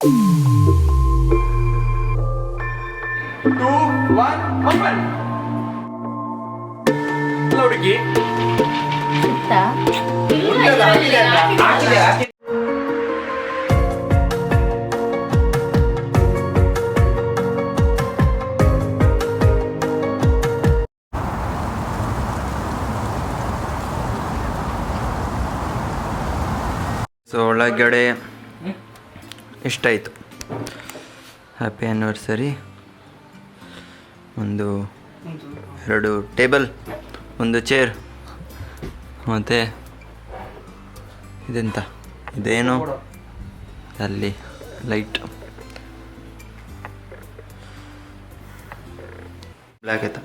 2, 1, open. ಅಲ್ಲ ಹುಡುಗಿ ಹಾಕಿದೆ. ಸೊ ಒಳಗಡೆ ಇಷ್ಟಾಯಿತು. Happy anniversary. ಒಂದು 2 ಟೇಬಲ್, ಒಂದು ಚೇರ್, ಮತ್ತು ಇದೆಂತ ಇದೇನು ಅಲ್ಲಿ ಲೈಟ್ ಬ್ಲ್ಯಾಕ್ ಆಯ್ತಾ.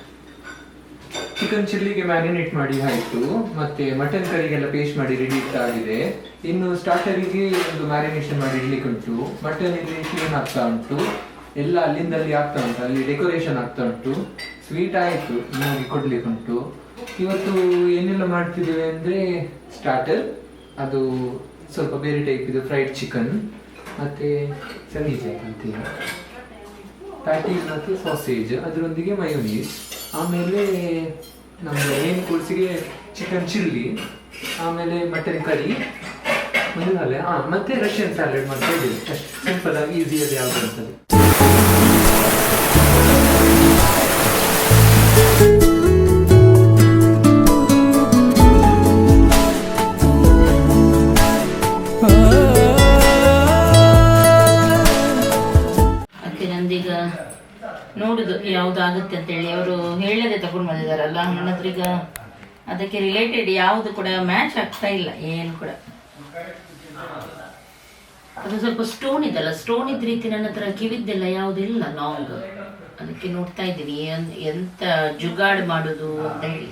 ಚಿಕನ್ ಚಿಲ್ಲಿಗೆ ಮ್ಯಾರಿನೇಟ್ ಮಾಡಿ ಆಯಿತು, ಮತ್ತೆ ಮಟನ್ ಕರಿಗೆಲ್ಲ ಪೇಸ್ಟ್ ಮಾಡಿ ರೆಡಿ ಆಗಿದೆ. ಇನ್ನು ಸ್ಟಾರ್ಟರಿಗೆ ಒಂದು ಮ್ಯಾರಿನೇಷನ್ ಮಾಡಿ ಇಡ್ಲಿಕ್ಕೆ ಉಂಟು. ಮಟನ್ ಇಲ್ಲಿ ಕ್ಲೀನ್ ಆಗ್ತಾ ಉಂಟು, ಎಲ್ಲ ಅಲ್ಲಿಂದಲ್ಲಿ ಆಗ್ತಾ ಉಂಟು, ಅಲ್ಲಿ ಡೆಕೋರೇಷನ್ ಆಗ್ತಾ ಉಂಟು. ಸ್ವೀಟ್ ಆಯಿತು, ಇನ್ನೊಂದು ಕೊಡ್ಲಿಕ್ಕೆ ಉಂಟು. ಇವತ್ತು ಏನೆಲ್ಲ ಮಾಡ್ತಿದ್ದೇವೆ ಅಂದರೆ ಸ್ಟಾರ್ಟರ್ ಅದು ಸ್ವಲ್ಪ ಬೇರೆ ಟೈಪ್ ಇದು ಫ್ರೈಡ್ ಚಿಕನ್, ಮತ್ತು ಸನೀಜೆ ಅಂತೀವಿ, ಪ್ಯಾಟೀಸ್ ಮತ್ತು ಸಾಸೇಜ್, ಅದರೊಂದಿಗೆ ಮಯೋನೀಸ್. ಆಮೇಲೆ ನಮ್ಮ ಮೇನ್ ಕೋರ್ಸಿಗೆ ಚಿಕನ್ ಚಿಲ್ಲಿ, ಆಮೇಲೆ ಮಟನ್ ಕರಿ, ಮತ್ತೆ ರಷ್ಯನ್ ಸ್ಯಾಲೆಡ್ ಮಾಡ್ತಾ ಇದ್ದೀವಿ. ಅಷ್ಟು ಸಿಂಪಲ್ ಆಗಿ ಈಸಿಯಾಗಿ ಯಾವುದು ಅಂತದೆ. ನಂದೀಗ ನೋಡುದು ಯಾವ್ದಾಗುತ್ತೆ ಅಂತೇಳಿ ಅವರು ಹೇಳದೆ ತಗೊಂಡು ಬಂದಿದಾರಲ್ಲ, ನನ್ನ ಹತ್ರ ಈಗ ಅದಕ್ಕೆ ರಿಲೇಟೆಡ್ ಯಾವುದು ಕೂಡ ಮ್ಯಾಚ್ ಆಗ್ತಾ ಇಲ್ಲ ಏನು ಕೂಡ. ಅದು ಸ್ವಲ್ಪ ಸ್ಟೋನ್ ಇದಲ್ಲ, ಸ್ಟೋನ್ ಇದ್ದ ರೀತಿ ನನ್ನ ಹತ್ರ ಕಿವಿದ್ದೆಲ್ಲ ಯಾವುದಿಲ್ಲ ಲಾಂಗ್, ಅದಕ್ಕೆ ನೋಡ್ತಾ ಇದ್ದೀನಿ ಎಂತ ಜುಗಾಡ್ ಮಾಡುದು ಅಂತ ಹೇಳಿ.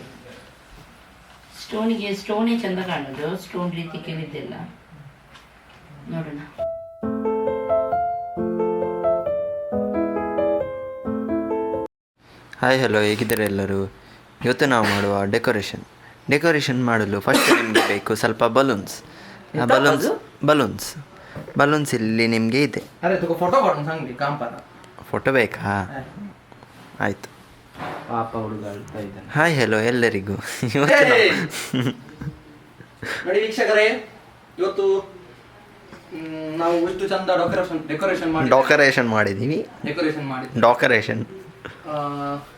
ಸ್ಟೋನಿಗೆ ಸ್ಟೋನೇ ಚಂದ ಕಾಣುದು, ಸ್ಟೋನ್ ರೀತಿ ಕಿವಿದ್ದೆಲ್ಲ ನೋಡೋಣ. ಹಾಯ್ ಹಲೋ, ಹೇಗಿದ್ದಾರೆ ಎಲ್ಲರೂ? ಇವತ್ತು ನಾವು ಮಾಡುವ ಡೆಕೋರೇಷನ್ ಮಾಡಲು ಫಸ್ಟ್ ನಿಮಗೆ ಬೇಕು ಸ್ವಲ್ಪ ಬಲೂನ್ಸ್ ಇಲ್ಲಿ ನಿಮಗೆ ಇದೆ. ಫೋಟೋ ಬೇಕಾ? ಆಯಿತು. ಹಾಯ್ ಹಲೋ ಎಲ್ಲರಿಗೂ. ನೋಡಿ ವೀಕ್ಷಕರೇ, ಇವತ್ತು ನಾವು ಇಷ್ಟು ಚಂದ ಡೆಕೋರೇಷನ್ ಮಾಡಿದ್ದೀವಿ. ಡೆಕೋರೇಷನ್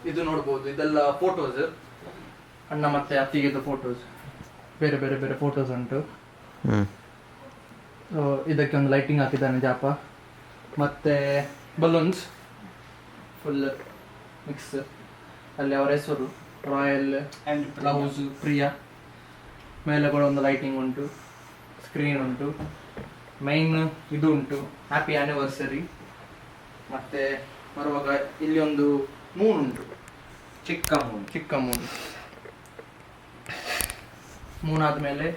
ಇದು ನೋಡ್ಬೋದು, ಇದೆಲ್ಲ ಫೋಟೋಸ್, ಅಣ್ಣ ಮತ್ತೆ ಅತ್ತಿಗೆದು ಫೋಟೋಸ್, ಬೇರೆ ಬೇರೆ ಬೇರೆ ಫೋಟೋಸ್ ಉಂಟು. ಇದಕ್ಕೆ ಒಂದು ಲೈಟಿಂಗ್ ಹಾಕಿದ್ದಾನೆ ಜಾಪ, ಮತ್ತೆ ಬಲೂನ್ಸ್ ಫುಲ್ ಮಿಕ್ಸ್, ಅಲ್ಲಿ ಅವರ ಹೆಸರು ರಾಯಲ್ ಆ್ಯಂಡ್ ಬ್ಲೌಸ್ ಪ್ರಿಯಾ. ಮೇಲೆ ಕೂಡ ಒಂದು ಲೈಟಿಂಗ್ ಉಂಟು, ಸ್ಕ್ರೀನ್ ಉಂಟು, ಮೈನ್ ಇದು ಉಂಟು, ಹ್ಯಾಪಿ ಆ್ಯನಿವರ್ಸರಿ. ಮತ್ತೆ ಬರುವಾಗ ಇಲ್ಲಿ ಒಂದು ಮೂನ್ ಉಂಟು, ಚಿಕ್ಕ ಮೂನ್ ಆದ್ಮೇಲೆ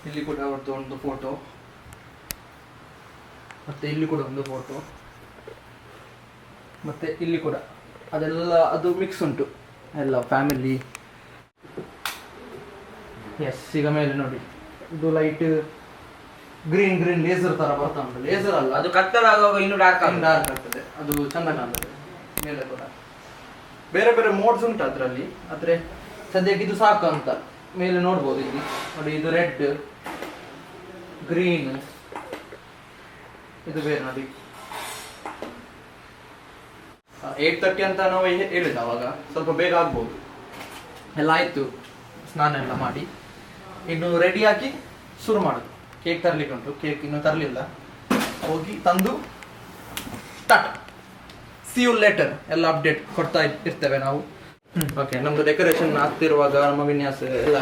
ಇಲ್ಲಿ ಕೂಡ ಅವ್ರದ್ದು ಒಂದು ಫೋಟೋ, ಮತ್ತೆ ಇಲ್ಲಿ ಕೂಡ ಒಂದು ಫೋಟೋ, ಮತ್ತೆ ಇಲ್ಲಿ ಕೂಡ ಅದೆಲ್ಲ ಅದು ಮಿಕ್ಸ್ ಉಂಟು ಎಲ್ಲ ಫ್ಯಾಮಿಲಿ. ಎಸ್, ಈಗ ಮೇಲೆ ನೋಡಿ ಇದು ಲೈಟ್ ಗ್ರೀನ್ ಲೇಸರ್ ತರ ಬರ್ತಾ ಉಂಟು. ಲೇಸರ್ ಅಲ್ಲ, ಅದು ಕತ್ತಲಾಗುವಾಗ ಇನ್ನು ಡಾರ್ಕ್ ಆಗ್ತದೆ, ಅದು ಚಂದ ಕಾಣ್ತದೆ. ಮೇಲೆ ಕೂಡ ಬೇರೆ ಬೇರೆ ಮೋಡ್ಸ್ ಉಂಟು ಅದರಲ್ಲಿ, ಆದರೆ ಸದ್ಯಕ್ಕೆ ಇದು ಸಾಕು ಅಂತ. ಮೇಲೆ ನೋಡ್ಬೋದು ಇಲ್ಲಿ ನೋಡಿ, ಇದು ರೆಡ್, ಗ್ರೀನ್, ಇದು ಬೇರೆ ನೋಡಿ. 8:30 ಅಂತ ನಾವು ಹೇಳಿದ, ಅವಾಗ ಸ್ವಲ್ಪ ಬೇಗ ಆಗ್ಬೋದು. ಎಲ್ಲ ಆಯ್ತು, ಸ್ನಾನ ಎಲ್ಲ ಮಾಡಿ ಇನ್ನು ರೆಡಿ ಆಗಿ ಶುರು ಮಾಡೋದು. ಕೇಕ್ ತರ್ಲಿಕ್ಕೆ ಉಂಟು, ಕೇಕ್ ಇನ್ನೂ ತರಲಿಲ್ಲ, ಹೋಗಿ ತಂದು ಸ್ಟಾರ್ಟ್. See you later. ಎಲ್ಲ ಅಪ್ಡೇಟ್ ಕೊಡ್ತಾ ಇರ್ತೇವೆ ನಾವು. ಓಕೆ, ನಮ್ದು ಡೆಕೋರೇಷನ್ ಆಗ್ತಿರುವಾಗ ನಮ್ಮ ವಿನ್ಯಾಸ ಎಲ್ಲ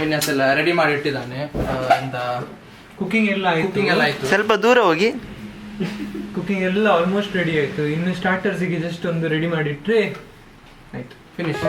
ವಿನ್ಯಾಸ ಎಲ್ಲ ರೆಡಿ ಮಾಡಿ ಇಟ್ಟಿದ್ದಾನೆ. ಕುಕಿಂಗ್ ಎಲ್ಲ ಆಯ್ತು. ಸ್ವಲ್ಪ ದೂರ ಹೋಗಿ. ಕುಕಿಂಗ್ ಎಲ್ಲ ಆಲ್ಮೋಸ್ಟ್ ರೆಡಿ ಆಯ್ತು. ಇನ್ನು ಸ್ಟಾರ್ಟರ್ಸಿಗೆ ಜಸ್ಟ್ ಒಂದು ರೆಡಿ ಮಾಡಿಟ್ರೆ ಆಯ್ತು, ಫಿನಿಶ್.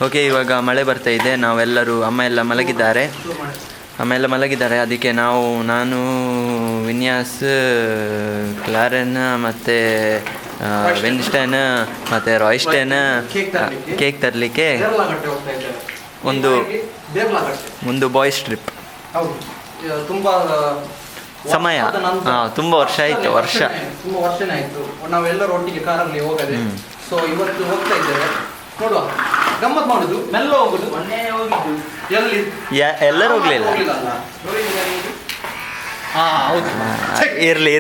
ಓಕೆ, ಇವಾಗ ಮಳೆ ಬರ್ತಾ ಇದೆ. ನಾವೆಲ್ಲರೂ ಅಮ್ಮ ಎಲ್ಲ ಮಲಗಿದ್ದಾರೆ, ಅದಕ್ಕೆ ನಾನು ವಿನ್ಯಾಸ್, ಕ್ಲಾರೆನ್ ಮತ್ತು ವಿನ್ಸ್ಟನ್ ಮತ್ತು ರಾಯ್ಸ್ಟನ್ ಕೇಕ್ ತರಲಿಕ್ಕೆ ಒಂದು ಬಾಯ್ಸ್ ಟ್ರಿಪ್. ತುಂಬಾ ಸಮಯ, ತುಂಬ ವರ್ಷ ಆಯಿತು. ತುಂಬಾ ವರ್ಷನೇ ಆಯ್ತು ನಾವೆಲ್ಲರೂ ಒಟ್ಟಿಗೆ ಕಾರಲ್ಲಿ ಹೋಗದೆ. ಸೊ ಇವತ್ತು ಹೋಗ್ತಾ ಇದ್ದೇವೆ, ನೋಡುವ, ಗಮ್ಮತ್ ಮಾಡುದು, ಮೆಲ್ಲ ಹೋಗುದು. ಮೊನ್ನೆ ಹೋಗಿದ್ದು ಎಲ್ಲಿ ಎಲ್ಲರೂ ಹೋಗ್ಲಿಲ್ಲ. ಇರ್ಲಿ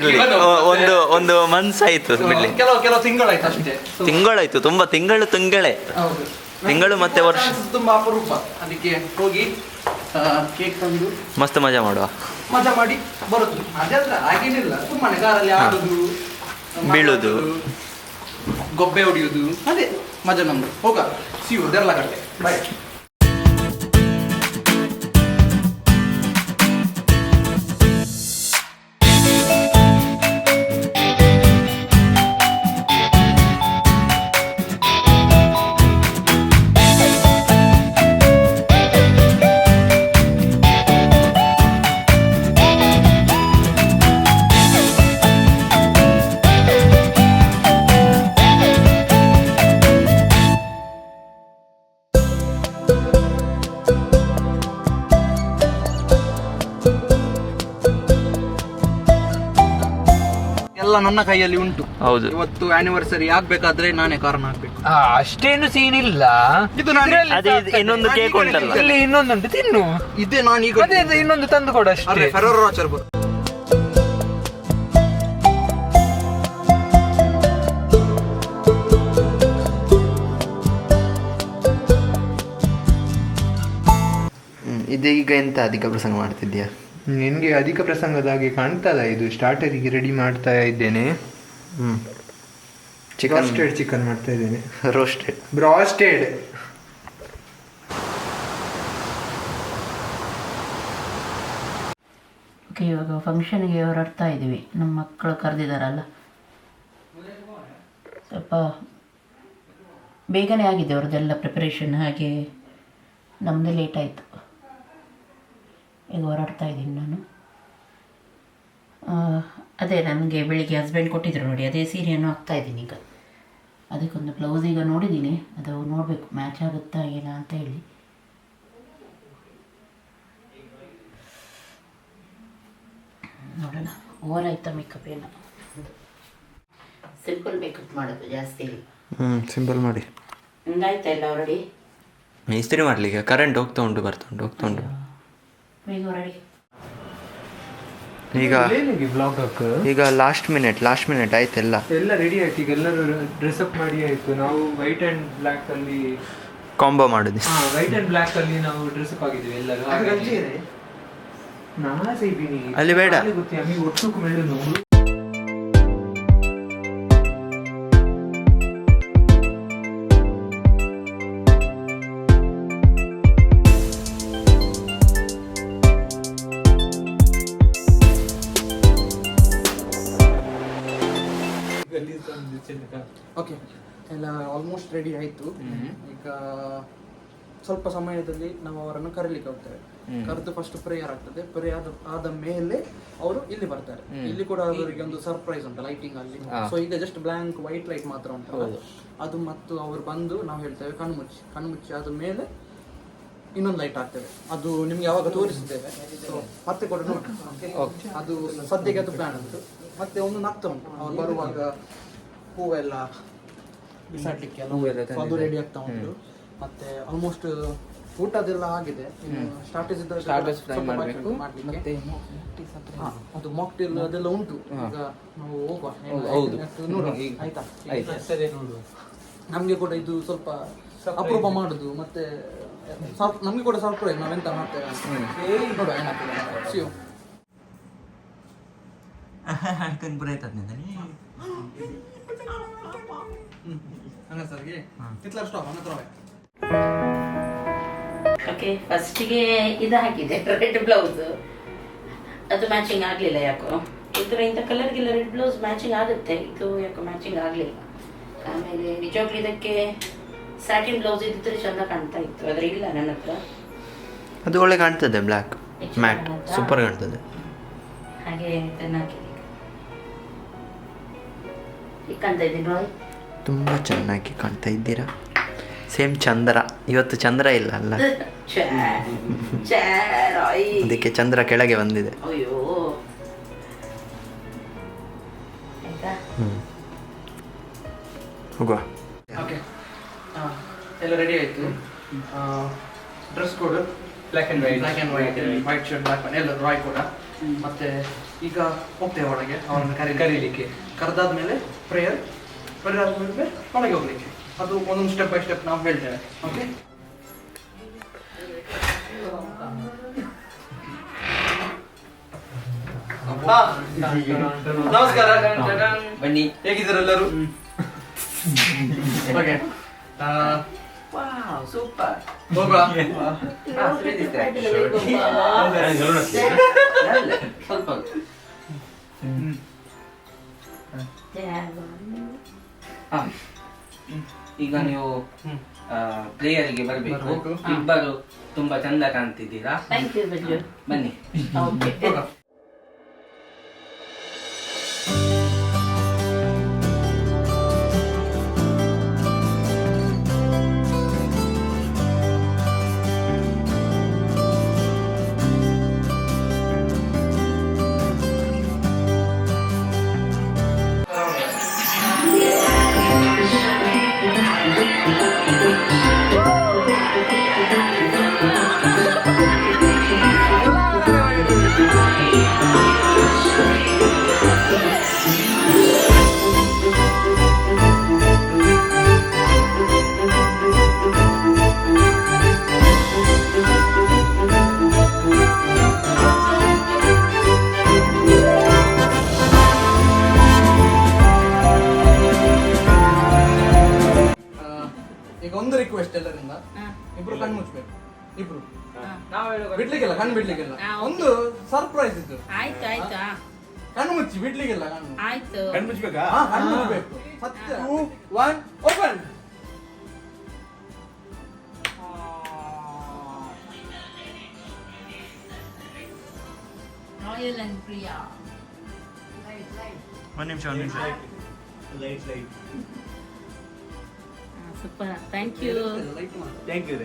ಒಂದು ಮನ್ಸ್ ಆಯ್ತು ಬಿಡ್ಲಿ. ಕೆಲವು ತಿಂಗಳಾಯ್ತು ಅಷ್ಟೇ. ತಿಂಗಳಾಯ್ತು, ತುಂಬಾ ತಿಂಗಳು ಮತ್ತೆ ವರ್ಷ. ತುಂಬಾ ಅಪರೂಪ. ಅದಕ್ಕೆ ಹೋಗಿ ಕೇಕ್ ತಂದು ಮಸ್ತ್ ಮಜಾ ಮಾಡಿ ಬರುದು. ಅದೆಲ್ಲ ಹಾಗೇನಿಲ್ಲ, ಸುಮ್ಮನೆ ಕಾರಲ್ಲಿ ಆಡುದು, ಬೀಳುದು, ಗೊಬ್ಬೆ ಹೊಡಿಯುದು, ಅದೇ ಮಜಾ ನಮ್ದು. ಹೋಗ ಸಿಗು ದೇರ್ಲಗಟ್ಟೆ. ಬಾಯ್. ಎಲ್ಲ ನನ್ನ ಕೈಯಲ್ಲಿ ಉಂಟು. ಹೌದು, ಇವತ್ತು ಆನಿವರ್ಸರಿ ಆಗ್ಬೇಕಾದ್ರೆ ನಾನೇ ಕಾರಣ ಆಗ್ಬೇಕು. ಅಷ್ಟೇನು ಸೀನ್ ಇಲ್ಲ. ಇದು ನಾನು ಇನ್ನೊಂದು ಕೇಕ್ ಉಂಟಲ್ಲ, ಇಲ್ಲಿ ಇನ್ನೊಂದುಂಟು, ತಿನ್ನು. ಇದೇ ನಾನು ಈಗ ಇನ್ನೊಂದು ತಂದು ಕೊಡು ಅಷ್ಟೇ. ಫೆರರೋ ರಾಚರ್ ಬರು. ಇದು ಈಗ ಎಂತ ಅಧಿಕ ಪ್ರಸಂಗ ಮಾಡ್ತಿದ್ಯಾ? ನಿನ್ಗೆ ಅಧಿಕ ಪ್ರಸಂಗದ ಹಾಗೆ ಕಾಣ್ತದ. ಇದು ಸ್ಟಾರ್ಟರಿಗೆ ರೆಡಿ ಮಾಡ್ತಾ ಇದ್ದೇನೆ. ಚಿಕನ್ ಮಾಡ್ತಾ ಇದ್ದೇನೆ. ಬ್ರಾಸ್ಟೆಡ್. ಓಕೆ, ಇವಾಗ ಫಂಕ್ಷನ್ಗೆ ಹೊರಡ್ತಾ ಇದ್ದೀವಿ. ನಮ್ಮ ಮಕ್ಕಳು ಕರೆದಿದ್ದಾರಲ್ಲ, ಸ್ವಲ್ಪ ಬೇಗನೆ ಆಗಿದೆ ಅವ್ರದ್ದೆಲ್ಲ ಪ್ರಿಪರೇಷನ್. ಹಾಗೆ ನಮ್ಮದೇ ಲೇಟ್ ಆಯಿತು. ಈಗ ಹೊರಡ್ತಾ ಇದ್ದೀನಿ ನಾನು. ಅದೇ ನನಗೆ ಬೆಳಿಗ್ಗೆ ಹಸ್ಬೆಂಡ್ ಕೊಟ್ಟಿದ್ರು ನೋಡಿ, ಅದೇ ಸೀರೆಯನ್ನು ಹಾಕ್ತಾಯಿದ್ದೀನಿ ಈಗ. ಅದಕ್ಕೊಂದು ಬ್ಲೌಸ್ ಈಗ ನೋಡಿದ್ದೀನಿ, ಅದು ನೋಡಬೇಕು ಮ್ಯಾಚ್ ಆಗುತ್ತಾ ಏನಾ ಅಂತ ಹೇಳಿ. ನೋಡೋಣ. ಓವರ್ ಆಯ್ತಾ ಮೇಕಪ್? ಏನೋ ಸಿಂಪಲ್ ಮೇಕಪ್ ಮಾಡೋದು, ಜಾಸ್ತಿ ಇಲ್ಲ. ಸಿಂಪಲ್ ಮಾಡಿ. ನಿಂದಾಯ್ತಾ ಇಲ್ಲ ಆಲ್ರೆಡಿ? ಇಸ್ತ್ರಿ ಮಾಡಲಿಕ್ಕೆ ಕರೆಂಟ್ ಹೋಗ್ತಾ ಉಂಟು. ಈಗ ಲಾಸ್ಟ್ ಮಿನಿಟ್ ಆಯ್ತೆಲ್ಲ, ಎಲ್ಲ ರೆಡಿ ಆಯ್ತು. ಈಗ ಎಲ್ಲರೂ ಡ್ರೆಸ್ ಅಪ್ ಮಾಡಿ ಆಯ್ತು. ನಾವು ವೈಟ್ ಅಂಡ್ ಬ್ಲ್ಯಾಕ್ ಅಲ್ಲಿ ಕಾಂಬೋ ಮಾಡುದು. ವೈಟ್ ಅಂಡ್ ಬ್ಲ್ಯಾಕ್ ಅಲ್ಲಿ ನಾವು ಡ್ರೆಸ್ ಅಪ್ ಆಗಿದ್ದೀವಿ ಎಲ್ಲರೂ. ಅಲ್ಲಿ ಬೇಡ, ಒಟ್ಟು ಮೇಳು. ಓಕೆ, ಎಲ್ಲ ಆಲ್ಮೋಸ್ಟ್ ರೆಡಿ ಆಯಿತು. ಈಗ ಸ್ವಲ್ಪ ಸಮಯದಲ್ಲಿ ನಾವು ಅವರನ್ನು ಕರೀಲಿಕ್ಕೆ ಹೋಗ್ತೇವೆ. ಕರೆದು ಫಸ್ಟ್ ಪ್ರೇಯರ್ ಆಗ್ತದೆ. ಪ್ರೇಯರ್ ಆದ ಮೇಲೆ ಅವರು ಇಲ್ಲಿ ಬರ್ತಾರೆ. ಇಲ್ಲಿ ಕೂಡ ಅವರಿಗೆ ಒಂದು ಸರ್ಪ್ರೈಸ್ ಉಂಟು ಲೈಟಿಂಗ್ ಅಲ್ಲಿ. ಸೊ ಈಗ ಜಸ್ಟ್ ಬ್ಲ್ಯಾಂಕ್ ವೈಟ್ ಲೈಟ್ ಮಾತ್ರ ಉಂಟು ಅದು. ಮತ್ತು ಅವರು ಬಂದು ನಾವು ಹೇಳ್ತೇವೆ ಕಣ್ಮುಚ್ಚಿ ಆದ ಮೇಲೆ ಇನ್ನೊಂದು ಲೈಟ್ ಆಗ್ತೇವೆ. ಅದು ನಿಮ್ಗೆ ಯಾವಾಗ ತೋರಿಸ್ತೇವೆ. ಸೊ ಮತ್ತೆ ಕೂಡ ನೋಡಿ, ಅದು ಸದ್ಯಕ್ಕೆ ಅದು ಪ್ಲಾನ್ ಉಂಟು. ಮತ್ತೆ ಒಂದು ನಕ್ತ ಉಂಟು, ಅವ್ರು ಬರುವಾಗ ಹೂವೆಲ್ಲ ಬಿಸಾಡ್ಲಿಕ್ಕೆ ಅದು ರೆಡಿ ಆಗ್ತಾ ಉಂಟು. ಮತ್ತೆ ಆಲ್ಮೋಸ್ಟ್ ಊಟದೆಲ್ಲ ಆಗಿದೆ. ಸ್ಟಾರ್ಟರ್ಸ್ ಮಾಡಬೇಕು. ಮತ್ತೆ ಅದು ಮಾಕ್ಟೇಲ್ ಅದೆಲ್ಲ ಉಂಟು. ಈಗ ನಾವು ಹೋಗುವ, ನೋಡುವ. ಆಯ್ತಾ? ನಮ್ಗೆ ಕೂಡ ಇದು ಸ್ವಲ್ಪ ಅಪರೂಪ ಮಾಡುದು. ಮತ್ತೆ ನಮ್ಗೆ ಕೂಡ ಸರ್ಪ್ರೈಸ್, ನಾವೆಂತ ಮಾಡ್ತೇವೆ ನೋಡುವ ಏನಾಗ್ತದೆ. ಸಿಯೋ ಓಕೆ, ಫಸ್ಟಿಗೆ ಇದು ಹಾಕಿದೆ ರೆಡ್ ಬ್ಲೌಸ್. ಅದು ಮ್ಯಾಚಿಂಗ್ ಆಗಲಿಲ್ಲ ಯಾಕೋ. ಇಂಥ ಕಲರ್ಗೆಲ್ಲ ರೆಡ್ ಬ್ಲೌಸ್ ಮ್ಯಾಚಿಂಗ್ ಆಗುತ್ತೆ, ಇದು ಯಾಕೋ ಮ್ಯಾಚಿಂಗ್ ಆಗಲಿಲ್ಲ. ಆಮೇಲೆ ನಿಜವಾಗ್ಲೂ ಇದಕ್ಕೆ ಸ್ಯಾಟಿನ್ ಬ್ಲೌಸ್ ಇದ್ದಿದ್ರೆ ಚಂದ ಕಾಣ್ತಾ ಇತ್ತು, ಆದ್ರೆ ಇಲ್ಲ ನನ್ನ ಹತ್ರ. ಅದು ಒಳ್ಳೆ ಕಾಣ್ತದೆ, ಬ್ಲ್ಯಾಕ್ ಮ್ಯಾಟ್ ಸೂಪರ್ ಕಾಣ್ತದೆ. ಹಾಗೆ ಚೆನ್ನಾಗಿ ಕಾಣ್ತಾ ಇದ್ದೀನಿ ರಾಯ್. ತುಂಬ ಚೆನ್ನಾಗಿ ಕಾಣ್ತಾ ಇದ್ದೀರಾ. ಸೇಮ್ ಚಂದ್ರ. ಇವತ್ತು ಚಂದ್ರ ಇಲ್ಲ ಅಲ್ಲ, ಅದಕ್ಕೆ ಚಂದ್ರ ಕೆಳಗೆ ಬಂದಿದೆ. ಅಯ್ಯೋ ಆಯ್ತಾ, ಹೋಗುವ. ಓಕೆ, ಎಲ್ಲ ರೆಡಿ ಆಯಿತು. Dress code black and white, white shirt black pant ಎಲ್ಲ ರಾಯ್ ಕೂಡ. ಮತ್ತೆ ಈಗ ಹೋಗ್ತೇವೆ ಒಳಗೆ ಅವರನ್ನು ಕರೀಲಿಕ್ಕೆ. ಕರೆದಾದ್ಮೇಲೆ ಪ್ರೇಯರ್ ಆದ್ಮೇಲೆ ಒಳಗೆ ಹೋಗ್ಲಿಕ್ಕೆ. ಅದು ಒಂದೊಂದು ಸ್ಟೆಪ್ ಬೈ ಸ್ಟೆಪ್ ನಾವು ಹೇಳ್ತೇವೆ. ಓಕೆ, ನಮಸ್ಕಾರ, ಬನ್ನಿ. ಹೇಗಿದ್ದಾರೆ ಎಲ್ಲರೂ? Okay, super. ಹೋಗುವ. ಸ್ವಲ್ಪ ಈಗ ನೀವು ಪ್ಲೇಯರಿಗೆ ಬರಬೇಕು. ಇಬ್ಬರು ತುಂಬಾ ಚಂದ ಕಾಣ್ತಿದ್ದೀರಾ. Thank you ಬಜ್ಜು. ಬನ್ನಿ. ಓಕೆ, ಹೋಗುವ. ಈಗ ಒಂದು ರಿಕ್ವೆಸ್ಟ್ ಎಲ್ಲರಿಂದ, ಇಬ್ರು ಕಣ್ಣು ಮುಚ್ಚಬೇಕು. ಇಬ್ರು ಬಿಡ್ಲಿಕ್ಕಿಲ್ಲ, ಕಣ್ಣು ಬಿಡ್ಲಿಕ್ಕಿಲ್ಲ. ಒಂದು ಸರ್ಪ್ರೈಸ್ ಇತ್ತು. ಆಯ್ತು ಆಯ್ತಾ, ಕಣ್ಣು ಮುಚ್ಚಿ ಬಿಡ್ಲಿಕ್ಕಿಲ್ಲ. ಕಣ್ಣು ಆಯ್ತು. ಕಣ್ಣು ಮುಚ್ಚಬೇಕಾ? ಕಣ್ಣು ಮುಚ್ಚಬೇಕು. ಸತ್ಯ. 2, 1 ಓಪನ್. Royal and Priya. ಒಂದು ನಿಮಿಷ super, thank you. Thank you.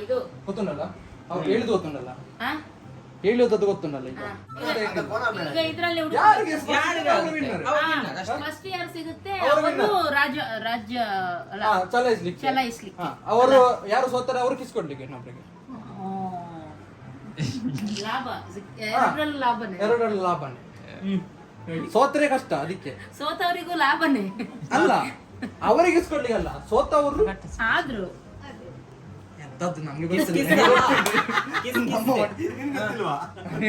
ಇದು ಗೊತ್ತುಂಡಲ್ಲ, ಅವ್ರು ಹೇಳಿದ್ ಗೊತ್ತುಂಡಲ್ಲ, ಆ? ಹೇಳಿದ್ದು ಗೊತ್ತುಂಡಲ್ಲ. ಈಗ ಈಗ ಇದ್ರಲ್ಲಿ ಯಾರಿಗೆ ಫಸ್ಟ್ ಇಯರ್ ಸಿಗುತ್ತೆ, ಅವರು ಅವರು ರಾಜ್ಯ ಅಲ್ಲ, ಚಲಾಯಿಸ್ಲಿಕ್ಕೆ. ಅವರು ಯಾರು ಸೋತಾರೆ ಅವರು ಕಿಸ್ಕೊಡ್ಲಿಕ್ಕೆ ಇನ್ನೊಬ್ರಿಗೆ. ಲಾಭ ಎರಡರಲ್ಲೂ ಲಾಭನೇ. ಎರಡರಲ್ಲಿ ಲಾಭನೇ. ಸೋತ್ರೆ ಕಷ್ಟ, ಅದಕ್ಕೆ ಸೋತವರಿಗೂ ಲಾಭನೇ ಅಲ್ಲ, ಅವರಿಗೆ ಇಸ್ಕೊಡ್ಲಿಕ್ಕೆ ಅಲ್ಲ, ಸೋತವರು ಆದ್ರೂ ಎಂತದ್ದು ನಮ್ಗೆ ಗೊತ್ತಿಲ್ಲ.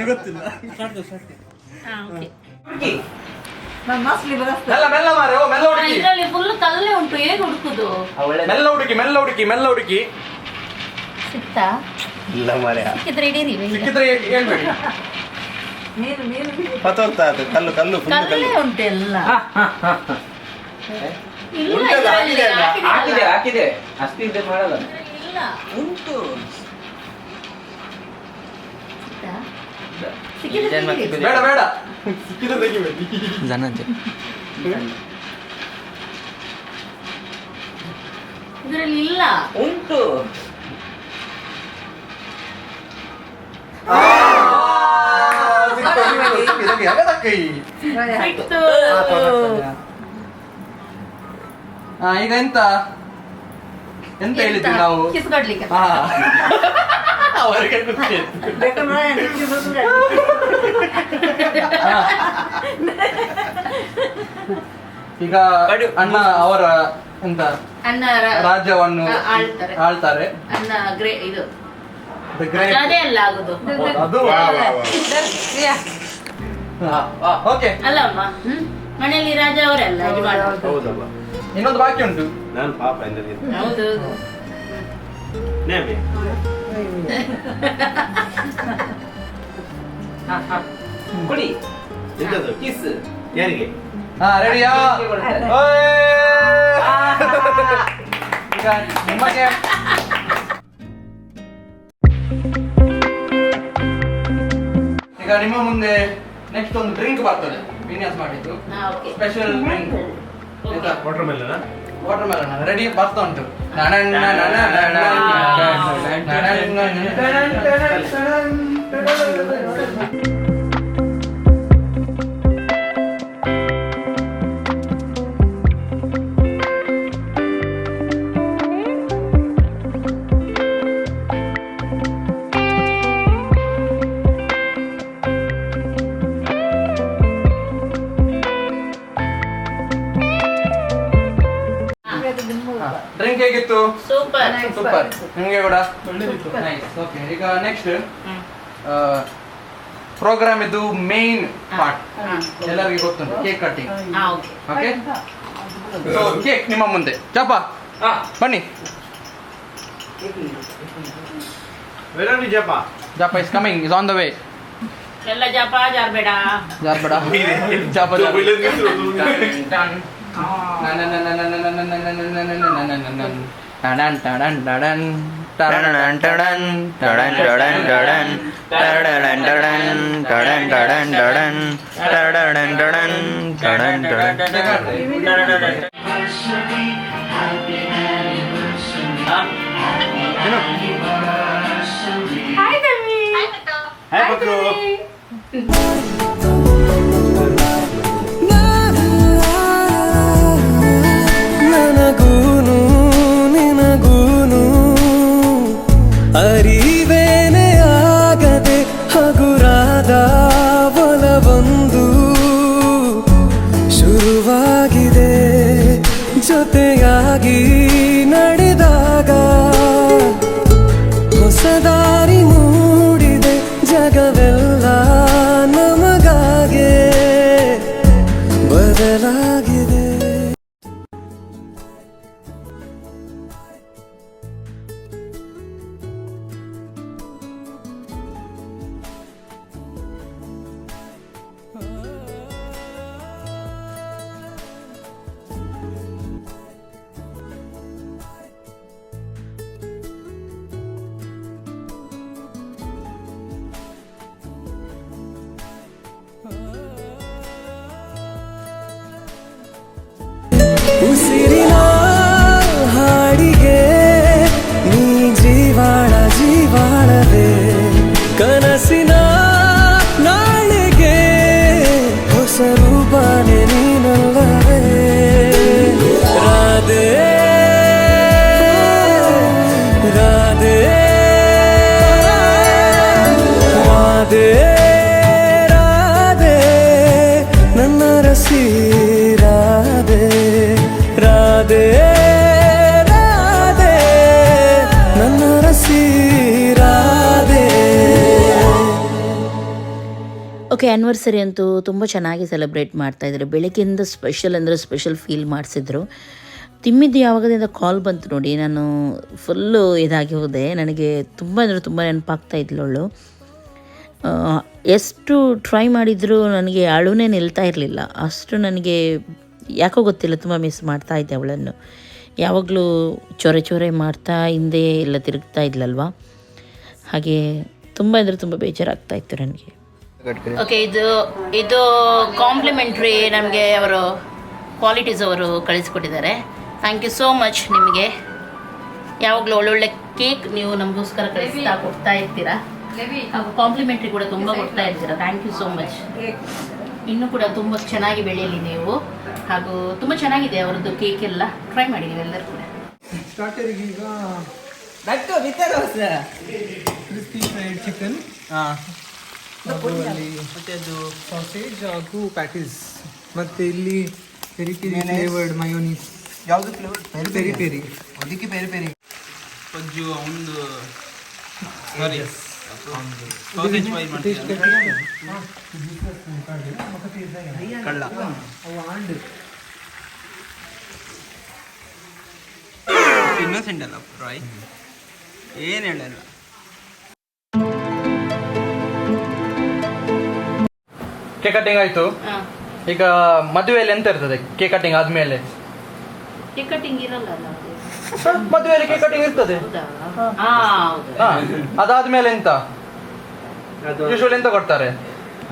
ಗೊತ್ತಿಲ್ಲ. ಮೆಲ್ಲ ಮೆಲ್ಲ ಮಾರೆ, ಓ ಮೆಲ್ಲ ಹುಡುಕಿ, ಇದರಲ್ಲಿ ಫುಲ್ ಕಲ್ಲೇ ಉಂಟು, ಹೇಗೆ ಹುಡುಕುದು? ಮೆಲ್ಲ ಹುಡುಕಿ, ಮೆಲ್ಲ ಹುಡುಕಿ, ಮೆಲ್ಲ ಹುಡುಕಿ. ಸಿಕ್ತಾ? ಇಲ್ಲ ಮಾರ್ರೆ, ಸಿಕ್ಕಿದ್ರೆ ಇಡೀರಿ. ಸಿಕ್ಕಿದ್ರೆ ಹೇಳ್ಬೇಡಿ. ಕಲ್ಲು ಕಲ್ಲೇ ಉಂಟು ಎಲ್ಲ. ಇಲ್ಲ, ಉಂಟಲ್ಲ, ಇದರಲ್ಲಿ ಹಾಕಿದ್ರಲ್ಲ. ಹಾಕಿದೆ ಅಷ್ಟಿದ್ದೆ ಮಾಡಲ್ಲ. ಇಲ್ಲ ಉಂಟು. ಸಿಕ್ತಾ? ಸಿಕ್ಕಿದ್ರೆ ತೆಗೀರಿ. ಬೇಡ ಬೇಡ, ಸಿಕ್ಕಿದ್ರೆ ತೆಗಿಬೇಡಿ. ಜನಂಜೆ ಇದರಲ್ಲಿ ಇಲ್ಲ. ಉಂಟು. ಸಿಕ್ತು. ಈಗ ಎಂತ ಹೇಳಿದ್ವಿ ನಾವು? ಕಿಸ್ಕೊಡ್ಲಿಕ್ಕೆ. ಅವರಿಗೆ ಗೊತ್ತಿತ್ತು. ಈಗ ಅಣ್ಣ ಅವರ ಎಂತ ಅನ್ನ ರಾಜ್ಯವನ್ನು ಆಳ್ತಾರೆ. ಅನ್ನ ಇದು The great- ಅದೇ ಅಲ್ಲ ಆಗುದು. ಅದು ಓಕೆ. ಅಲ್ಲ ಅಮ್ಮ ಮನೆಯಲ್ಲಿ ರಾಜ ಅವರೆಲ್ಲ ಯಜಮಾನ. ಹೌದಲ್ಲ, ಇನ್ನೊಂದು ಬಾಕಿ ಉಂಟು. ನಾನು ಪಾಪ ಎಂದರೆ ಹೌದು ನೇಮೆ ಕುಡಿ ಎಂತದು ಕಿಸ್. ಯಾರಿಗೆ? ಹಾ, ರೆಡಿಯಾ? ಕೊಡ್ತಾರೆ. ಈಗ ನಿಮಗೆ ಈಗ ನಿಮ್ಮ ಮುಂದೆ ನೆಕ್ಸ್ಟ್ ಒಂದು ಡ್ರಿಂಕ್ ಬರ್ತದೆ, ವಿನ್ಯಾಸ ಮಾಡಿದ್ದು ಓಕೆ ಸ್ಪೆಷಲ್ ಡ್ರಿಂಕ್. ಆಯ್ತಾ? Watermelon. Watermelon ready ಬರ್ತಾ ಉಂಟು. ಡ್ರಿಂಕ್ ಹೇಗಿತ್ತು? ಸೂಪರ್. ಸೂಪರ್. ನಿಮಗೆ ಕೂಡ ನೈಸ್. ಓಕೆ, ಈಗ ನೆಕ್ಸ್ಟ್ ಪ್ರೋಗ್ರಾಮ್ ಇದು ಮೇನ್ ಪಾರ್ಟ್, ಎಲ್ಲರಿಗೂ ಗೊತ್ತುಂಟು, cake cutting. Okay okay, so cake ನಿಮ್ಮ ಮುಂದೆ. ಜಾಪ ಬನ್ನಿ. Where are you, Japa? Japa is coming, is on the way. ಎಲ್ಲ ಜಪ ಜಾರ್ಬೇಡ. ಜಾರ್ಬೇಡ. ಜಾಪ Hi, Bakru. ನನಗೂನು ನಿನಗೂನು ಅರಿವೇನೆ ಆಗದೆ ಹಗುರಾದ ಒಲವೊಂದು ಶುರುವಾಗಿದೆ ಜೊತೆಯಾಗಿ ನಡೆದಾಗ ಹೊಸ ದಾರಿ ಮೂಡಿದೆ ಜಗವೆಲ್ಲ ನಮಗಾಗೆ ಬದಲಾಗಿದೆ. ಉಸಿರಿನ ಹಾಡಿಗೆ ನೀ ಜೀವಾಳ ಜೀವಾಳವೇ ಕನಸಿನ ನಾಳೆಗೆ ಹೊಸ ರೂಪನೆ ನೀನಲ್ಲವೇ ರಾಧೆ ರಾಧೆ ರಾಧೆ ರಾಧೆ ನನ್ನ ರಸಿ ರಾಧೆ ರಾಧೆ ರಾಧೆ ನನ್ನ ರಸಿ ರಾಧೆ. ಓಕೆ, ಆ್ಯನಿವರ್ಸರಿ ಅಂತೂ ತುಂಬ ಚೆನ್ನಾಗಿ ಸೆಲೆಬ್ರೇಟ್ ಮಾಡ್ತಾಯಿದ್ರು. ಬೆಳಗ್ಗೆಯಿಂದ ಸ್ಪೆಷಲ್ ಅಂದರೆ ಸ್ಪೆಷಲ್ ಫೀಲ್ ಮಾಡಿಸಿದ್ರು. ತಿಮ್ಮಿದ್ದು ಯಾವಾಗದಿಂದ ಕಾಲ್ ಬಂತು ನೋಡಿ, ನಾನು ಫುಲ್ಲು ಇದಾಗಿ ಹೋದೆ. ನನಗೆ ತುಂಬ ಅಂದರೆ ತುಂಬ ನೆನಪಾಗ್ತಾ ಇದ್ಲವಳು. ಎಷ್ಟು ಟ್ರೈ ಮಾಡಿದರೂ ನನಗೆ ಅಳುನೇ ನಿಲ್ತಾ ಇರಲಿಲ್ಲ. ಅಷ್ಟು ನನಗೆ ಯಾಕೋ ಗೊತ್ತಿಲ್ಲ, ತುಂಬ ಮಿಸ್ ಮಾಡ್ತಾ ಇದ್ದೆ ಅವಳನ್ನು. ಯಾವಾಗಲೂ ಚೊರೆ ಚೊರೆ ಮಾಡ್ತಾ ಹಿಂದೆ ಎಲ್ಲ ತಿರುಗ್ತಾ ಇದ್ಲಲ್ವ, ಹಾಗೆ ತುಂಬ ಅಂದರೆ ತುಂಬ ಬೇಜಾರಾಗ್ತಾ ಇತ್ತು ನನಗೆ. ಓಕೆ, ಇದು ಕಾಂಪ್ಲಿಮೆಂಟ್ರಿ ನಮಗೆ ಅವರು ಕ್ವಾಲಿಟೀಸ್ ಅವರು ಕಳಿಸ್ಕೊಟ್ಟಿದ್ದಾರೆ. ಥ್ಯಾಂಕ್ ಯು ಸೋ ಮಚ್ ನಿಮಗೆ. ಯಾವಾಗಲೂ ಒಳ್ಳೊಳ್ಳೆ ಕೇಕ್ ನೀವು ನಮಗೋಸ್ಕರ ಕಳಿಸ್ತಾ ಕೊಡ್ತಾ ಇರ್ತೀರಾ, ಹಾಗೂ ಕಾಂಪ್ಲಿಮೆಂಟ್ರಿ ಕೂಡ ತುಂಬ ಕೊಡ್ತಾ ಇರ್ತೀರಾ. Thank you so much. ಇನ್ನೂ ಕೂಡ ತುಂಬ ಚೆನ್ನಾಗಿ ಬೆಳೆಯಲಿ ನೀವು, ಹಾಗೂ ತುಂಬ ಚೆನ್ನಾಗಿದೆ ಅವರದ್ದು ಕೇಕ್ ಎಲ್ಲ. ಟ್ರೈ ಮಾಡಿ ನೀವೆಲ್ಲರೂ ಕೂಡ. ಸ್ಟಾರ್ಟರಿಗೆ ಈಗ ಕ್ರಿಸ್ಪಿ ಫ್ರೈಡ್ ಚಿಕನ್, ಸಾಸೇಜ್ ಹಾಗೂ ಪ್ಯಾಟೀಸ್, ಮತ್ತು ಇಲ್ಲಿ ಪೆರಿ ಪೆರಿ ಫ್ಲೇವರ್ಡ್ ಮಯೋನೀಸ್. ಯಾವುದು ಫ್ಲೇವರ್? Peri peri. ಅದಕ್ಕೆ ಬೇರೆ ಬೇರೆ ಪಜ್ಜು ಒಂದು Sausage fry. ಕಳ್ಳ ಅವು ಆಂಡು ಇನ್ನೋಸೆಂಟ್ ಅಲ್ಲ ರಾಯ್, ಏನು ಹೇಳಲ್ಲ. ಕೇಕ್ ಕಟಿಂಗ್ ಆಯ್ತು. ಈಗ ಮದುವೆಯಲ್ಲಿ ಎಂತ ಇರ್ತದೆ ಕೇಕ್ ಕಟಿಂಗ್ ಆದ್ಮೇಲೆ? ಕೇಕ್ ಕಟಿಂಗ್ ಇರಲ್ಲ ಅಲ್ಲ ಅದು. ಮದುವೆಯಲ್ಲಿ ಕೇಕ್ ಕಟಿಂಗ್ ಇರ್ತದೆ. ಹಾ, ಹೌದು. ಹಾ, ಅದಾದ್ಮೇಲೆ ಎಂತ ಯೂಶುವಲಿ ಎಂತ ಕೊಡ್ತಾರೆ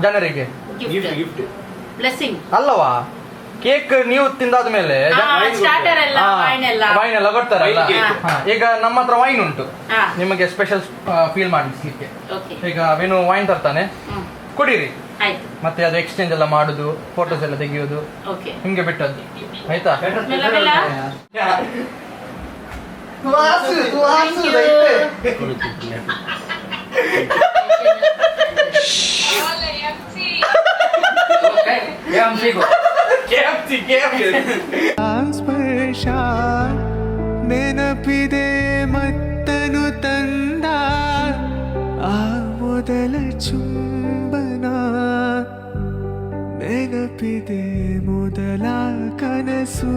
ಜನರಿಗೆ? ಗಿಫ್ಟ್, ಬ್ಲೆಸ್ಸಿಂಗ್ ಅಲ್ಲವಾ, ಕೇಕ್ ನೀವು ತಿಂದಾದ್ಮೇಲೆ ಸ್ಟಾರ್ಟರ್ ಎಲ್ಲ ವೈನ್ ಎಲ್ಲ ವೈನ್ ಎಲ್ಲ ಕೊಡ್ತಾರಲ್ಲ. ಹಾ, ಈಗ ನಮ್ಮ ಹತ್ರ ವೈನ್ ಉಂಟು ಹಾ. ನಿಮಗೆ ಸ್ಪೆಷಲ್ ಫೀಲ್ ಮಾಡಿಸ್ಲಿಕ್ಕೆ. ಓಕೆ, ಈಗ ವೇಣು ವೈನ್ ತರ್ತಾನೆ, ಕುಡೀರಿ. ಆಯ್ತು. ಮತ್ತೆ ಅದು ಎಕ್ಸ್ಚೇಂಜ್ ಎಲ್ಲ ಮಾಡುದು, ಫೋಟೋಸ್ ಎಲ್ಲ ತೆಗಿಯೋದು, ಓಕೆ, ಹಿಂಗೆ ಬಿಟ್ಟದ್ದು. ಆಯ್ತಾ? ಮೆಲ್ಲ ಮೆಲ್ಲ. ಸ್ಪರ್ಶ ನೆನಪಿದೆ ಮತ್ತನು ತಂದ ಆ ಮೊದಲ ಚುಂಬನ, ನೆನಪಿದೆ ಮೊದಲ ಕನಸು,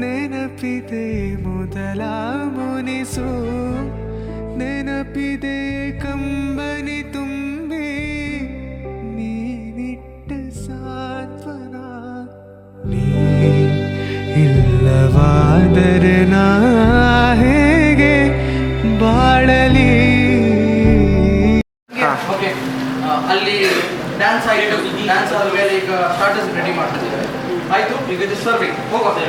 ನೆನಪಿದೆ ಮೊದಲ ಮುನಿಸು, ನೆನಪಿದೆ ಕಂಬನಿ ತುಂಬಿ ನೀನಿಟ್ಟ ಸಾಂತ್ವನ. ನೀ ಇಲ್ಲವಾದರೆ ನಾ ಹೇಗೆ ಬಾಳಲಿ? ಓಕೆ, ಅಲ್ಲಿ ಡ್ಯಾನ್ಸ್ ಆಯಿತು. ಡ್ಯಾನ್ಸ್ ಆದ್ಮೇಲೆ ಈಗ ಸ್ಟಾರ್ಟರ್ಸ್ ರೆಡಿ ಮಾಡ್ತಿದ್ದೇವೆ. ಆಯ್ತು, ಈಗ ಇದು ಸರ್ವಿಂಗ್ ಹೋಗೋದು.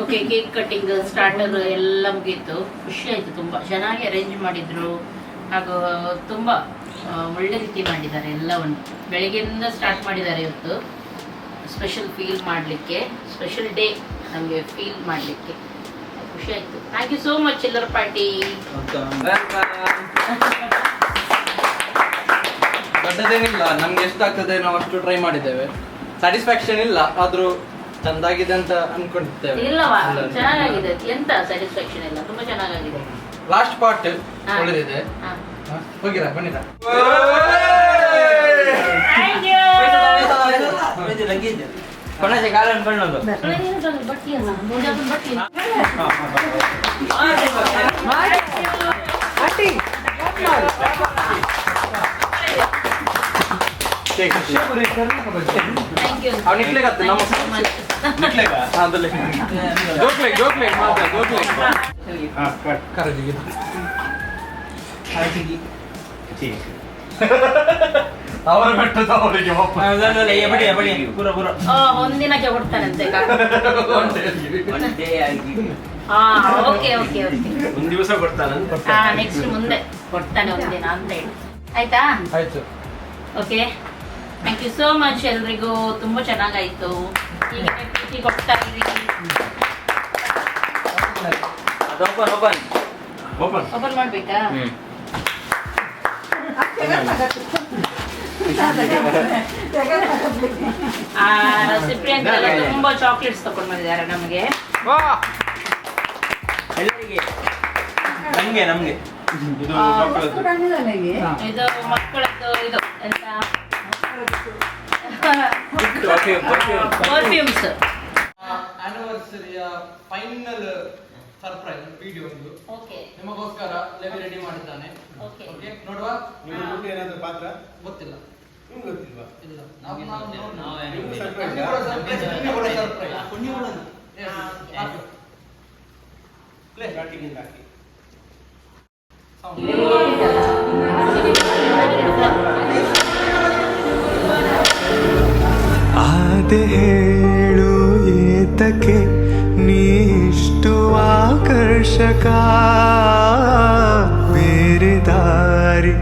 ಓಕೆ, ಕೇಕ್ ಕಟಿಂಗ್ ಸ್ಟಾರ್ಟರ್ ಎಲ್ಲ ಮುಗೀತು. ಖುಷಿ ಆಯಿತು, ತುಂಬ ಚೆನ್ನಾಗಿ ಅರೇಂಜ್ ಮಾಡಿದ್ರು ಹಾಗೂ ತುಂಬ ಒಳ್ಳೆ ರೀತಿ ಮಾಡಿದ್ದಾರೆ ಎಲ್ಲವನ್ನು. ಬೆಳಗ್ಗೆಯಿಂದ ಸ್ಟಾರ್ಟ್ ಮಾಡಿದ್ದಾರೆ ಇವತ್ತು, ಸ್ಪೆಷಲ್ ಫೀಲ್ ಮಾಡಲಿಕ್ಕೆ, ಸ್ಪೆಷಲ್ ಡೇ ನಮಗೆ ಫೀಲ್ ಮಾಡಲಿಕ್ಕೆ ಖುಷಿ ಆಯಿತು. ಥ್ಯಾಂಕ್ ಯು ಸೋ ಮಚ್ ಚಿಲ್ಲರ್ ಪಾರ್ಟಿ. ದೊಡ್ಡದೇನಿಲ್ಲ, ನಮ್ಗೆ ಎಷ್ಟಾಗ್ತದೆ ನಾವು ಅಷ್ಟು ಟ್ರೈ ಮಾಡಿದ್ದೇವೆ. ಸ್ಯಾಟಿಸ್ಫ್ಯಾಕ್ಷನ್ ಇಲ್ಲ, ಆದ್ರೂ ಚಂದಾಗಿದೆ ಅಂತ ಅನ್ಕೊಂಡಿದ್ದೇವೆ. ಇಲ್ಲವಾ, ಚೆನ್ನಾಗಿದೆ. ಎಂತ ಸ್ಯಾಟಿಸ್ಫ್ಯಾಕ್ಷನ್ ಇಲ್ಲ, ತುಂಬ ಚೆನ್ನಾಗಿದೆ. ಲಾಸ್ಟ್ ಪಾರ್ಟ್ ಉಳಿದಿದೆ. ಹಾ. ಹೋಗಿರಾ, ಬನ್ನಿರಾ. Thank you. ಕೊನೆಗೆ ಕಾಲನ್ನು ಕಣ್ಣೊಂದು ಬಟ್ಟಿ ಅಲ್ಲ, ಮುಂಜಾನೆ ಬಟ್ಟಿ. Thank you. ಅವ್ನು ಇಟ್ಲಿಕ್ಕೆ ನಮ್ಮ ಜೋಕ್ಲೆಗ್ ಮಾತ್ರ ಜೋಕ್ಲೆಗ್ ಕರಜಿಗೆ ಅವರ ಬೆಟ್ಟದ ಅವರಿಗೆ ಒಂದಿನಕ್ಕೆ ಕೊಡ್ತಾನಂತೆ. ಓಕೆ ಓಕೆ ಓಕೆ, ಒಂದ್ ದಿವಸ ಕೊಡ್ತಾನ. ನೆಕ್ಸ್ಟ್ ಮುಂದೆ ಕೊಡ್ತಾನೆ ಒಂದಿನ ಅಂತ ಹೇಳಿ. ಆಯ್ತಾ? ಆಯ್ತು. Okay, thank you so much ಎಲ್ರಿಗೂ. ತುಂಬ ಚೆನ್ನಾಗಾಯ್ತು. ಈಗ ಖುಷಿ ಕೊಡ್ತಾ ಇರಿ. ಓಪನ್ ಓಪನ್ ಓಪನ್ ಓಪನ್ ಮಾಡ್ಬೇಕಾ? ರೆಸಿಪಿಯಂತೆಲ್ಲ ತುಂಬಾ ಚಾಕ್ಲೇಟ್ಸ್ ತಗೊಂಡು ಬಂದಿದ್ದಾರೆ ನಮಗೆ. ಎಲ್ಲರಿಗೆ, ನಮ್ಗೆ ನಮ್ಗೆ ಇದು ಇದು ಮಕ್ಕಳದ್ದು ಇದು ಎಂತ ಪರ್ಫ್ಯೂಮ್ಸ್. ಆನಿವರ್ಸರಿಯ ಫೈನಲ್ ಸರ್ಪ್ರೈಸ್ ವಿಡಿಯೋ ಒಂದು ಓಕೆ ನಿಮಗೋಸ್ಕರ ಲೆವಿ ರೆಡಿ ಮಾಡಿದ್ದಾನೆ. ಓಕೆ ಓಕೆ, ನೋಡುವ. ನಿಮ್ಮ ದುಡ್ಡು ಏನಾದ್ರು ಪಾತ್ರ ಗೊತ್ತಿಲ್ಲ, ನಿಮ್ಗೆ ಗೊತ್ತಿಲ್ವಾ? ಇಲ್ಲ. ನಿಮ್ಗೆ surprise ಆ? ಸ್ಟಾರ್ಟಿಂಗ್ ಇಂದ ಹಾಕಿ. ಆದೆ ಹೇಳು ಏತಕ್ಕೆ ನೀಷ್ಟು ಆಕರ್ಷಕ, ಬೇರೆ ದಾರಿ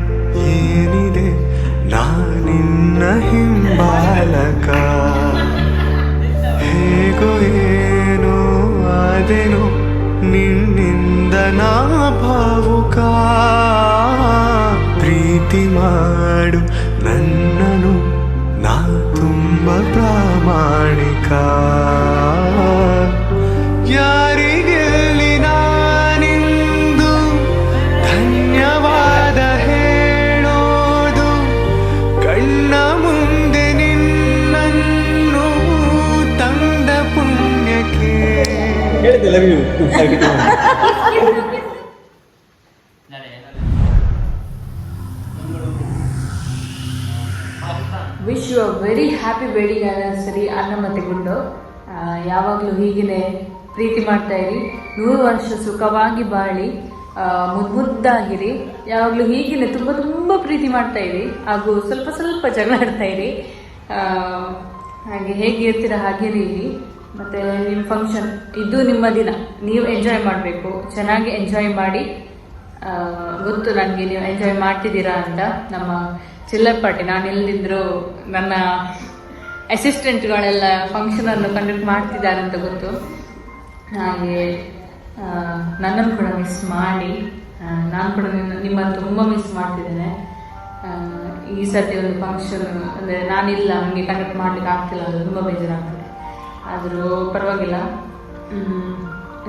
ಪ್ರೀತಿ ಮಾಡು ನನ್ನನು ನಾ ತುಂಬ ಪ್ರಾಮಾಣಿಕ ಯಾರಿಗೆಲ್ಲಿ ನಾನಿಂದು ಧನ್ಯವಾದ ಹೇಳೋದು ಕಣ್ಣ ಮುಂದೆ ನಿನ್ನನ್ನು ತಂದ ಪುಣ್ಯಕ್ಕೆ wish you a very happy wedding anniversary ಅಣ್ಣ ಮತ್ತು ಗುಂಡು. ಯಾವಾಗಲೂ ಹೀಗೇ ಪ್ರೀತಿ ಮಾಡ್ತಾ ಇರಿ, 100 ವರ್ಷ ಸುಖವಾಗಿ ಬಾಳಿ, ಮುದ್ದಾಗಿರಿ. ಯಾವಾಗಲೂ ಹೀಗೇ ತುಂಬ ತುಂಬ ಪ್ರೀತಿ ಮಾಡ್ತಾ ಇರಿ, ಹಾಗೂ ಸ್ವಲ್ಪ ಸ್ವಲ್ಪ ಜಗಳ ಆಡ್ತಾ ಇರಿ. ಹಾಗೆ ಹೇಗೆ ಇರ್ತೀರ ಹಾಗೆ ಇರಿ. ಮತ್ತು ನಿಮ್ಮ ಫಂಕ್ಷನ್ ಇದು ನಿಮ್ಮ ದಿನ, ನೀವು ಎಂಜಾಯ್ ಮಾಡಬೇಕು, ಚೆನ್ನಾಗಿ ಎಂಜಾಯ್ ಮಾಡಿ. ಗೊತ್ತು ನನಗೆ ನೀವು ಎಂಜಾಯ್ ಮಾಡ್ತಿದ್ದೀರಾ ಅಂತ. ನಮ್ಮ ಚಿಲ್ಲರ್ ಪಾರ್ಟಿ, ನಾನು ಎಲ್ಲಿದ್ದರೂ ನನ್ನ ಅಸಿಸ್ಟೆಂಟ್ಗಳೆಲ್ಲ ಫಂಕ್ಷನನ್ನು ಕಂಡಕ್ಟ್ ಮಾಡ್ತಿದ್ದಾರೆ ಅಂತ ಗೊತ್ತು. ಹಾಗೆ ನನ್ನನ್ನು ಕೂಡ ಮಿಸ್ ಮಾಡಿ, ನಾನು ಕೂಡ ನಿಮ್ಮನ್ನು ತುಂಬ ಮಿಸ್ ಮಾಡ್ತಿದ್ದೇನೆ. ಈ ಸರ್ತಿ ಒಂದು ಫಂಕ್ಷನ್ ಅಂದರೆ ನಾನಿಲ್ಲ, ನನಗೆ ಕಂಡಕ್ಟ್ ಮಾಡಲಿಕ್ಕೆ ಆಗ್ತಿಲ್ಲ, ಅದು ತುಂಬ ಬೇಜಾರಾಗ್ತದೆ. ಆದರೂ ಪರವಾಗಿಲ್ಲ,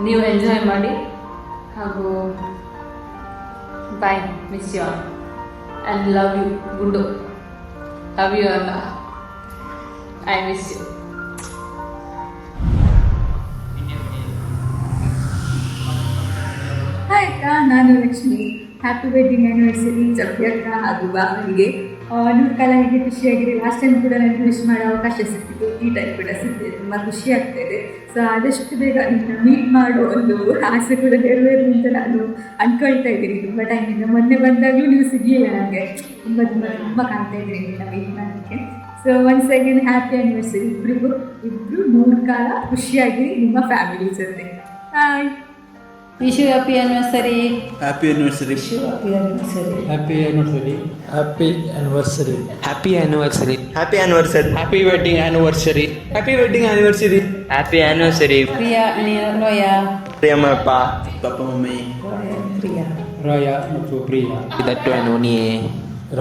ನೀವು ಎಂಜಾಯ್ ಮಾಡಿ. ಹಾಗೂ bye, miss you all and love you, Gundu. Love you all. I miss you. Hi ಅಕ್ಕ, ನಾನು ಲಕ್ಷ್ಮಿ. ಹ್ಯಾಪಿ ವೆಡ್ಡಿಂಗ್ ಆ್ಯನಿವರ್ಸರಿ ಜಪ್ಪಿ ಅಕ್ಕ ಹಾಗೂ ಬಾಬನಿಗೆ. ನಿಮ್ಮ ಕಾಲ ಹೀಗೆ ಖುಷಿಯಾಗಿದೆ. ಲಾಸ್ಟ್ ಟೈಮ್ ಕೂಡ ನನಗೆ ವಿಶ್ ಮಾಡೋ ಅವಕಾಶ ಸಿಕ್ಕಿತ್ತು, ಈ ಟೈಮ್ ಕೂಡ ಸಿಕ್ಕಿದೆ, ತುಂಬ ಖುಷಿ ಆಗ್ತಾಯಿದೆ. ಸೊ ಆದಷ್ಟು ಬೇಗ ನಿಮ್ಮನ್ನ ಮೀಟ್ ಮಾಡೋ ಒಂದು ಆಸೆ ಕೂಡ ನೆರವೇರಲಿ ಅಂತ ನಾನು ಅಂದ್ಕೊಳ್ತಾ ಇದ್ದೀನಿ. ತುಂಬ ಟೈಮಿಂದ ಮೊನ್ನೆ ಬಂದಾಗಲೂ ನೀವು ಸಿಗಲಿಲ್ಲ ನನಗೆ, ತುಂಬ ತುಂಬ ತುಂಬ ಕಾಣ್ತಾ ಇದ್ದೀನಿ ನಿಮ್ಮನ್ನ ಮೀಟ್ ಮಾಡೋಕ್ಕೆ. So once again happy anniversary ಇಬ್ಬರು 100 ಕಾಲ ಖುಷಿಯಾಗಿರಿ ನಿಮ್ಮ ಫ್ಯಾಮಿಲಿ ಜೊತೆ. Hi, wish you happy anniversary. Happy anniversary. Happy anniversary. Happy anniversary. Happy anniversary. Happy anniversary. Happy anniversary. Happy wedding anniversary. Happy wedding anniversary. Happy anniversary. Priya, ರೋಯಾ, ಪ್ರಿಯಮ್ಮಪ್ಪ, papa mummy, Priya, Raya ಮತ್ತು ಪ್ರಿಯಾ. ಇದಟ್ಟು ಅನೋನಿಯೇ,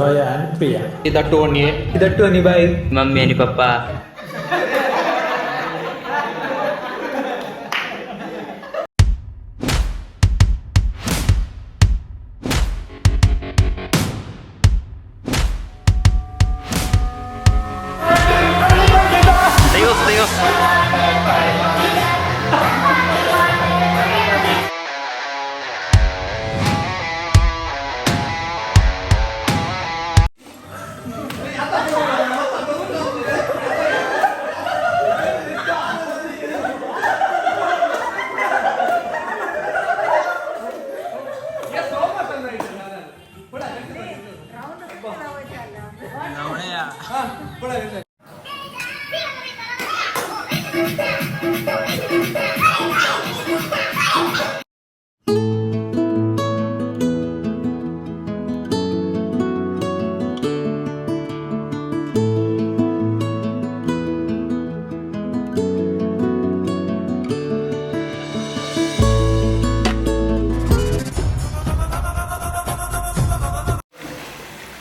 ರಾಯ ಆ್ಯಂಡ್ ಪ್ರಿಯಾ. ಇದಟ್ಟು ಅನಿಯೇ. ಇದಟ್ಟು ಅನಿ ಬಾಯ್. ಮಮ್ಮಿ ಅನಿ papa.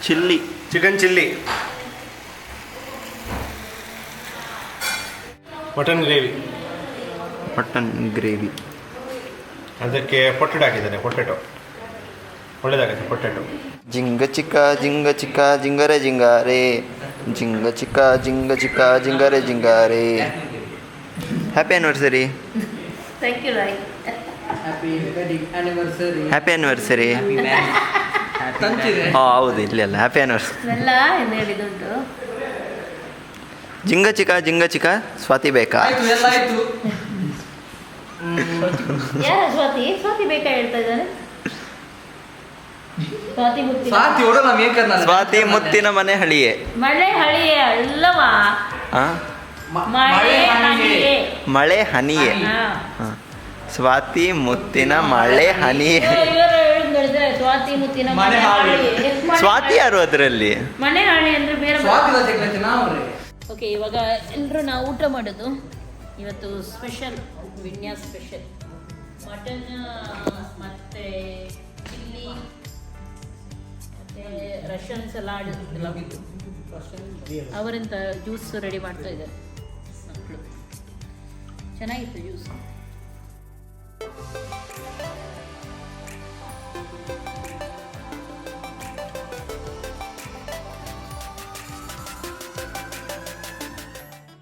Chilli, chicken chilli, mutton gravy. Mutton gravy. ಅದಕ್ಕೆ ಪೊಟೆಟೊ ಹಾಕಿದ್ದಾರೆ. ಪೊಟೆಟೊ ಒಳ್ಳೆಯದಾಗುತ್ತೆ. ಪೊಟೆಟೊ. ಜಿಂಗ ಚಿಕ್ಕ ಜಿಂಗರೆ ಜಿಂಗಾರೆ, ಜಿಂಗ ಚಿಕ್ಕ ಜಿಂಗರೆ ಜಿಂಗಾರೆ. Happy anniversary. Thank you Rai. Happy wedding anniversary. Happy anniversary. ಹೌದು, ಇಲ್ಲ ಹ್ಯಾಪಿ ಆ್ಯನಿವರ್ಸರಿ. ಎಲ್ಲ ಎಂದು ಹೇಳಿದುಂಟು. ಜಿಂಗ ಚಿಕ್ಕ ಸ್ವಾತಿ ಬೇಕಾ? ಎಲ್ಲ ಆಯ್ತು. ಯಾರ ಸ್ವಾತಿ ಬೇಕಾ ಹೇಳ್ತಾ ಇದ್ದಾನೆ. ಸ್ವಾತಿ ಮುತ್ತಿನ ಸ್ವಾತಿ ಮುತ್ತಿನ ಮನೆ ಹಳಿಯೇ. ಮಳೆ ಹಳಿಯೇ ಅಲ್ಲವಾ? ಮಳೆ ಹನಿಯೇ. ಸ್ವಾತಿ ಮುತ್ತಿನ ಮಳೆ ಹನಿಯೇ. ಸ್ವಾತಿ ಮುತ್ತಿನ ಸ್ವಾತಿ ಯಾರು ಅದರಲ್ಲಿ? ಮನೆ ಹಾಳಿ ಅಂದ್ರೆ ಬೇರೆ. ಓಕೆ, ಇವಾಗ ಎಲ್ಲರೂ ನಾವು ಊಟ ಮಾಡೋದು. ಇವತ್ತು ಸ್ಪೆಷಲ್ ವಿನ್ಯಾಸ್ ಸ್ಪೆಷಲ್ ಮಟನ್ ಮತ್ತು ಚಿಲ್ಲಿ ಮತ್ತು ಮತ್ತು ರಷ್ಯನ್ ಸಲಾಡ್ ಎಲ್ಲ ಅವರೆಂತ ಜ್ಯೂಸ್ ರೆಡಿ ಮಾಡ್ತಾ ಇದ್ದಾರೆ ಮಕ್ಕಳು. ಚೆನ್ನಾಗಿತ್ತು ಜ್ಯೂಸ್.